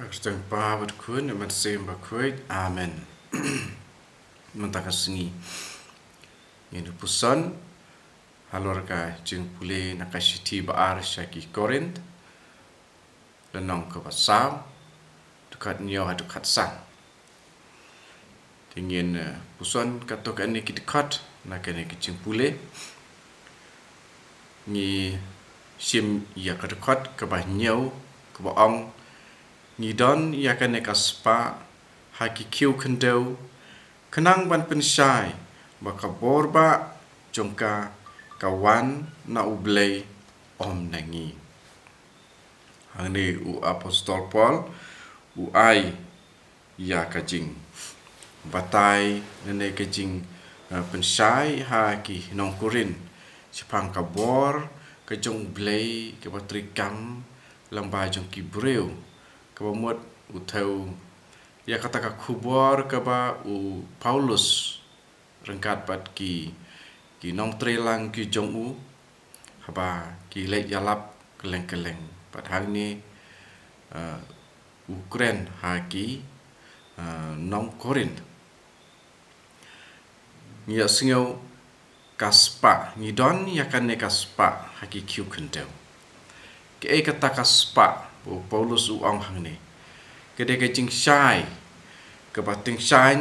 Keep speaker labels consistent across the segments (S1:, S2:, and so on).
S1: Kristang pawat kun man semba kuit amen. Mentakas ni ini pusan halor ka jeng pule nakashiti baar syaki Korint lenong ke pasau dekat nyo dekat sang. Tingin pusan katok ani kidekat nakane jeng pule ni sim ya kadekat ke bah nyau ke baong ni don ya kane kaspa haki kiu kendau kenang ban pensyai baka borba jongka kawan na ublei om nangi hangni u apostol Paul u ai ya kajing batai nene kajing pensyai haki nong kurin sipang kabor kajong ublei ke batrikam lamba jong kibreu kebamut utau ya kata ka kubor kaba u Paulus rengkat pat ki nong trelang ki jong u haba ki lek yalap keleng pat hang ni Ukraine haki nong Korin ngia singau kaspa ni don ya kan ne kaspa haki kiu kendau ke kata kaspa Paulus uang hang ni kede kecing syai ke bating syai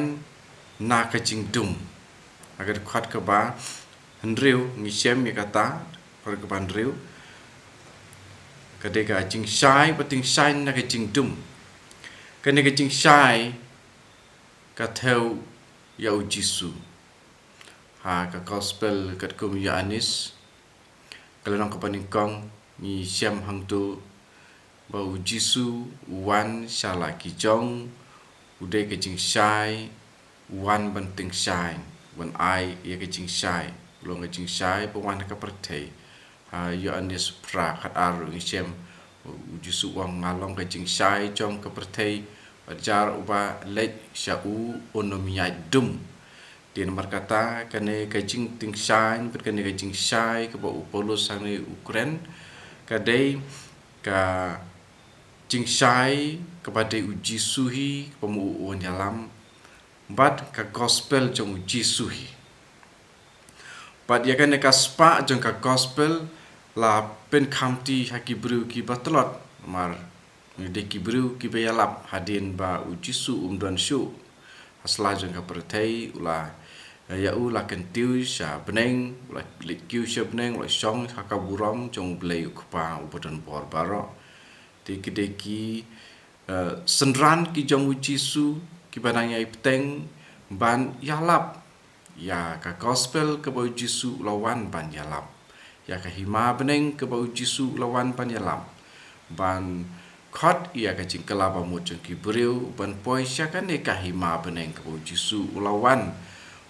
S1: na kecing dum agar kuat ke ba hendriu ngisem ni kata per ke bandriu kede kecing syai bating syai na kecing dum kene kecing syai ka theu ya Jisu ha ka gospel kat kum ya anis kalau nang kepaningkong ni syam hang tu bau Jisu wan shala ki jong ude ke jing shai wan banting shai wan ai ye ke jing shai long ke jing shai wan ka pertei yo anis pra khat aru ngisem Jisu wang ngalong ke jing shai jong ka pertei jar uba lek syau onomia dum din berkata kane ke jing ting shai berkane ke jing shai ke bau Paulus sang Ukraine kadai ka jing syai kepada uji suhi pemu dalam bat ka gospel jong uji suhi bat ya kan ka spa jong ka gospel la pen khamti haki bru ki batlot mar de ki bru ki bayalap hadin ba uji su don shu asla jong ka pertai ula ya ula kentiu sha beneng ula likiu sha beneng ula song haka buram jong blei ukpa ubodan bor baro deki senran ki jong Jisu ki banang yai peteng ban yalap ya ka gospel ke bau Jisu lawan ban yalap ya ka hima beneng ke bau Jisu lawan ban yalap ban khot ya ka jing kelaba mo jong ki breu ban poi syakan ne ka hima beneng ke bau Jisu lawan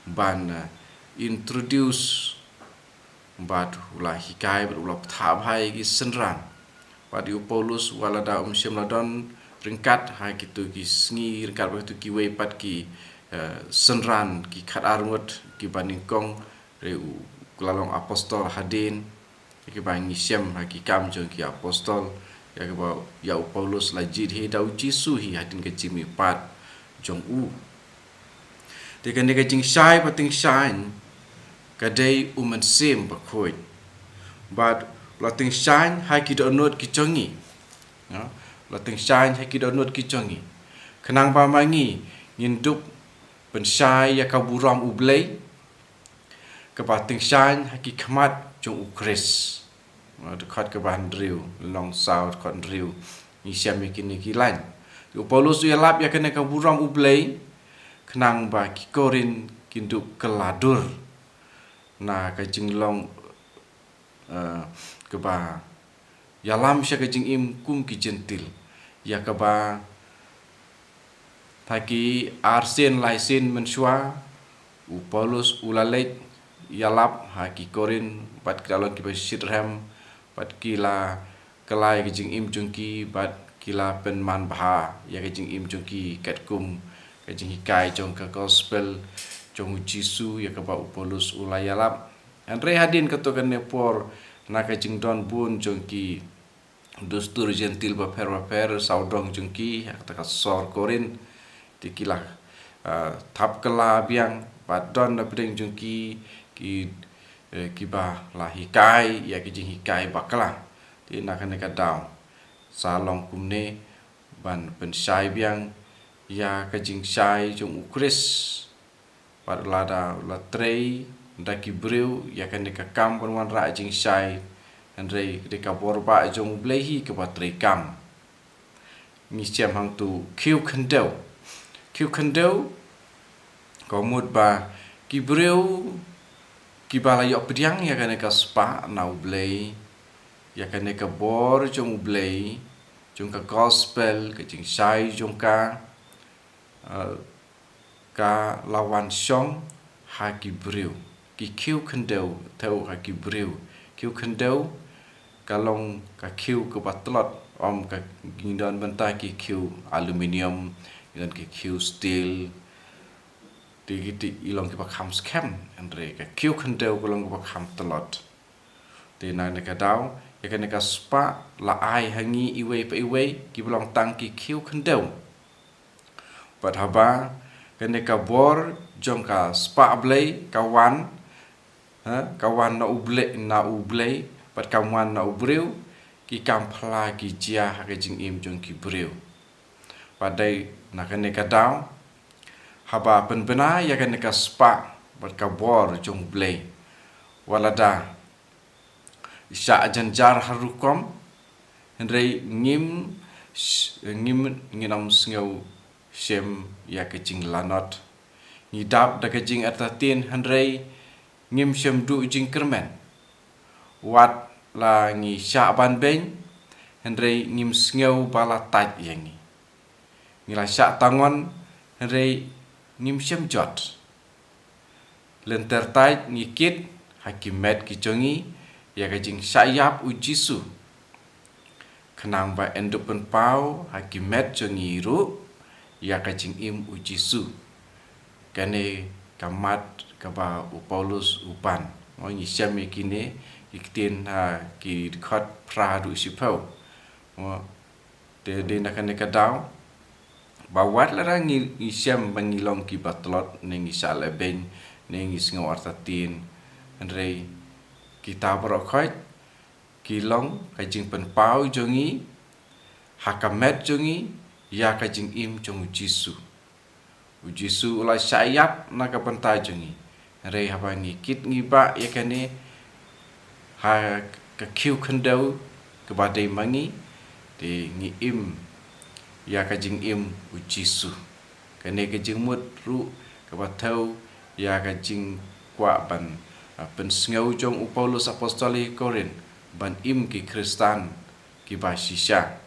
S1: ban introduce bat ulah hikai ulah thab hai ki senran pada Paulus walada syam ladon ringkat ha kitu ki sngi ringkat waktu ki we pat ki senran ki khat arngot ki baningkong re lalong apostol hadin ki bangi syam ha ki kam jong ki apostol ya ke ba ya Paulus lajid he dau Jisu hi hadin ke jimi pat jong u de kan de ke jing syai pating syai kadai uman sim bakoi but lating shine hai ki donot ki chongi no lating shine hai ki donot ki chongi kenang ba mangi ngindup pensyai ya kaburam ublei ke bating shine hai ki khmat jong ukris dekat ke bandriu long south kondriu ni syam kini ki lan yo Paulus ya lap ya kena kaburam ublei kenang ba ki Korin kindup keladur na ka jinglong keba yalam sya kajing im kum ki jentil ya keba taki arsen laisin mensua u Paulus ulalek yalap ha ki Korin pat kalon ki Sidram pat kila kelai kajing im jongki pat kila penman baha ya kajing im jongki katkum kajing hikai jong ka gospel jong Jisu ya keba u Paulus ulayalap andre hadin katokan nepor na kajing don bun jongki Dustur gentil baper saudong jengki kata sor korin tikilah thap kala biang padon na pedeng jengki ki ba la hikai ya ki jing hikai bakla ti na kan ka daw salong kumne ban pen sai biang ya ka jing sai jong ukris pad lada la trei da ki breu ya kan ka kam wan ra jing sai Andrei de ka borba jong blehi ke batrei kam ni siam hang tu kiu khendeu ko mut ba ki breu ki bala yo pediang ya kan ka spa na blei ya kan ka bor jong blei jong ka gospel ke jing sai jong ka lawan song ha ki breu ki kiu khendeu theu ha ki breu kiu khendeu kalong ka kiu ke batlot om ka gindan bentai ki kiu aluminium dan ki kiu steel ti ilong ki bakham scam andre ka kiu khendeu kalong ki bakham tlot te na ka daw ya ka ka spa la ai hangi iwe pa iwe ki belong tang ki kiu khendeu pat haba ka bor jong ka spa blei kawan kawan na ublei pat kawan na ubreu ki kam phla ki jia ha ke jing im jong ki breu padai na kan ka daw haba pen bena ya kan ka spa pat ka bor jong blei walada sya janjar harukom hendrei nginam sngau sem ya ke jing lanot ngidap da ke jing atatin hendrei ngim sem du jing kermen wat la ngi sya ban beng hendrei ngim sngeu bala tat yangi ngila sya tangon hendrei ngim sem jot lenter tat ngikit hakimet ki jongi ya ka jing sayap u jisu kenang ba endupen pau hakimet jongi ru ya ka jing im u jisu kane kamat kaba u Paulus upan ngi sem kine iktin ki khot pradu sipau de na kan ka daw bawat la ngi sem bangilong ki batlot nengi sale ben nengi sngo artatin andrei kita brokhot kilong ka jing pen pau jongi hakamet jongi ya ka jing im jong Jisu ulai sayap na ka pentai jongi rei haba ngi kit ngi ba ya kane ha ka kiu khendeu ke badai mangi de ngi im ya ka jing im u Jisu kane ka jing mut ru ka bathau ya ka jing kwa ban pen sngau jong u Paulus apostoli Korin ban im ki Kristan ki ba shisha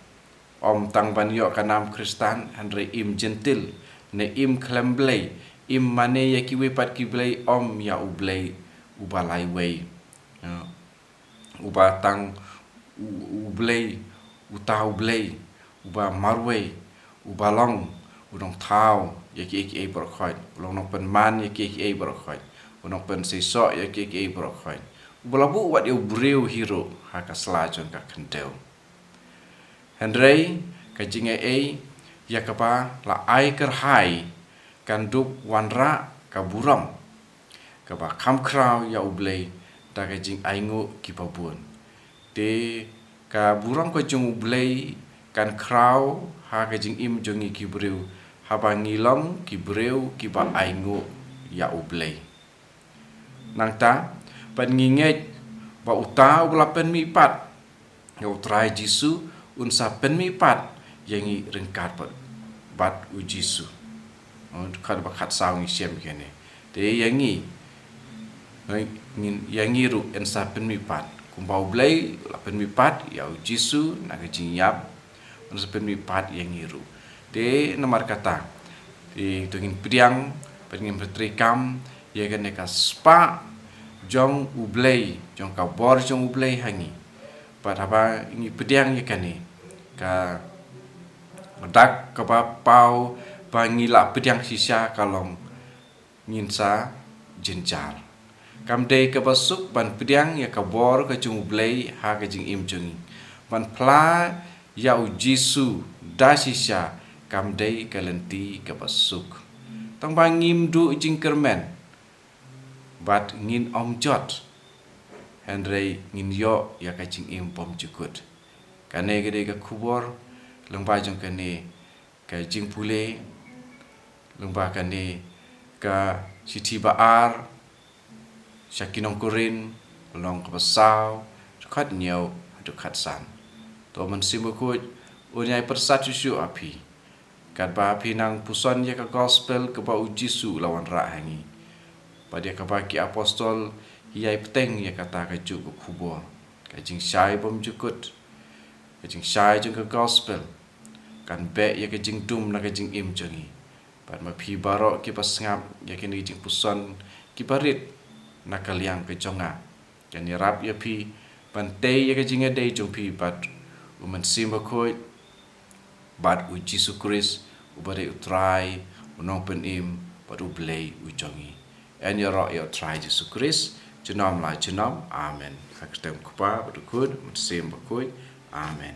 S1: om tang ban yo ka nam Kristan andre im gentil ne im klemblei im mane ya ki we pat ki blei om ya u blei u balai wei uba tang ublei utau blei uba marwei ubalong udong thau ya ki e brokhoi long no pen man ya ki e brokhoi udong pen seso ya ki e brokhoi ubalabu wat eu breu hero ha ka slajong ka khendeu hendrei ka jinge ya ka pa la ai ker hai kan dup wanra ka buram ka ba kham krau ya ublei ta ka jing aingu ki pabun te ka buram ko jung ublei kan krau ha ka jing im jongi ki breu ha ba ngilom ki breu ki ba aingu ya ublei nang ta pan nginget ba utau bla pen mi pat ya utrai Jisu unsa pen mi pat yangi rengkat bat u Jisu kad ba khat saw ngi sem kene te yangi ru en sa pen mi pat kumbau blai la pen mi pat ya u Jisu na ka jing yap un sa pen mi pat yangi ru te nomor kata ti tungin priang pengin bertrikam ya kan ka spa jong ublei jong ka bor jong ublei hangi pat haba ngi priang ya kan ka dak ka pau pangila pediang sisa kalong nginsa jenjar kam dei ka basuk ban pediang ya ka bor ka jung blei ha ka jing im jung man pla yau Jisu dasisha kam dei kalenti kapasuk tong bangim du jing kermen bat ngin omjot Henry ngin yo ya kaching impom jukut kane gede ka kubor lengba jong kane ka jing pule lengba kane ka siti baar syakinong kurin long kapasau khat nyau du khat san to man simukut unyai persat susu api kat ba api nang puson ya ka gospel ka ba ujisu lawan ra hangi pada ka ba ki apostol hiai peteng ya kata ka ju ku kubor ka jing syai bom jukut ka jing syai jung ka gospel kan be ya ka jing dum na ka jing im jongi pat ma phi baro ki pas ngap ya kini jing puson ki barit na kaliang ke jonga kan ya rap ya phi pan te ya ka jing dei jong phi pat uman simba khoi bat u Jisu Kris ubare utrai unong pen im pat u blei u jongi en ya ro ya try Jisu Kris Jenam la jenam, amen. Haktem kupa, berukun, simba khoi, amen.